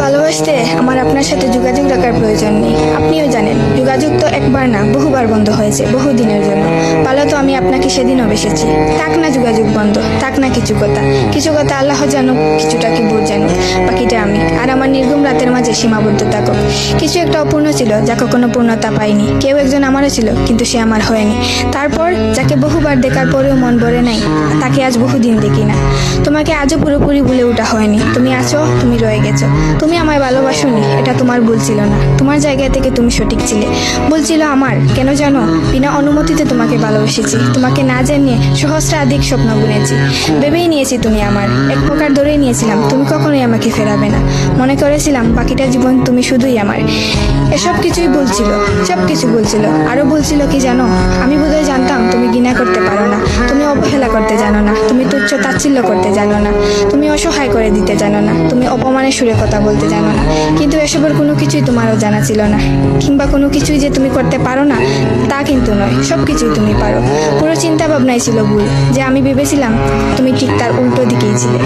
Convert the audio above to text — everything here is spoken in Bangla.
ভালোবাসতে আমার আপনার সাথে যোগাযোগ রাখার প্রয়োজন নেই। আপনিও জানেন যোগাযোগ তো একবার না বহুবার বন্ধ হয়েছে, বহুদিনের জন্য। ভালো তো আমি আপনাকে সেদিনও বেসেছি। থাক না যোগাযোগ বন্ধ, থাক না কিছু কথা আল্লাহ জানুক, কিছুটা কি বোধ জানুক, বাকিটা আমি। আর আমার নির্গুম রাতের মাঝে সীমাবদ্ধ থাকুক। কিছু একটা অপূর্ণ ছিল যা কখনো পূর্ণতা পায়নি। কেউ একজন আমারও ছিল, কিন্তু সে আমার হয়নি। তারপর যাকে বহুবার দেখার পরেও মন ভরে নাই, তাকে আজ বহুদিন দেখি না। তোমাকে আজও পুরোপুরি ভুলে ওঠা হয়নি। তুমি আছো, তুমি রয়ে গেছো। তুমি আমায় ভালোবাসোনি, এটা তোমার ভুল ছিল না। তোমার জায়গা থেকে তুমি সঠিক ছিলে। ভুল ছিল আমার। কেন জানো? বিনা অনুমতিতে তোমাকে ভালোবেসেছি। তোমাকে না জানিয়ে সহস্রাধিক স্বপ্ন বুনেছি। ভেবেই নিয়েছি তুমি আমার। এক প্রকার ধরেই নিয়েছিলাম তুমি কখনোই আমাকে ফেরাবে না। মনে করেছিলাম বাকিটা জীবন তুমি শুধুই আমার। এসব কিছুই ভুল ছিল, সব কিছু ভুল ছিল। আরো ভুল ছিল কি জানো? আমি বোধহয় জানতাম তুমি ঘৃণা করতে পারো না, তুমি অবহেলা করতে জানো না, তুমি তুচ্ছ তাচ্ছিল্য করতে জানো না, তুমি অসহায় করে দিতে জানো না, তুমি অপমানের সুরে কথা বলতে জানো না। কিন্তু এসবের কোনো কিছুই তোমারও জানা ছিল না। কিংবা কোনো কিছুই যে তুমি করতে পারো না তা কিন্তু নয়, সব কিছুই তুমি পারো। পুরো চিন্তা ভাবনাই ছিল ভুল। যে আমি ভেবেছিলাম তুমি ঠিক তার উল্টো দিকেই ছিলে।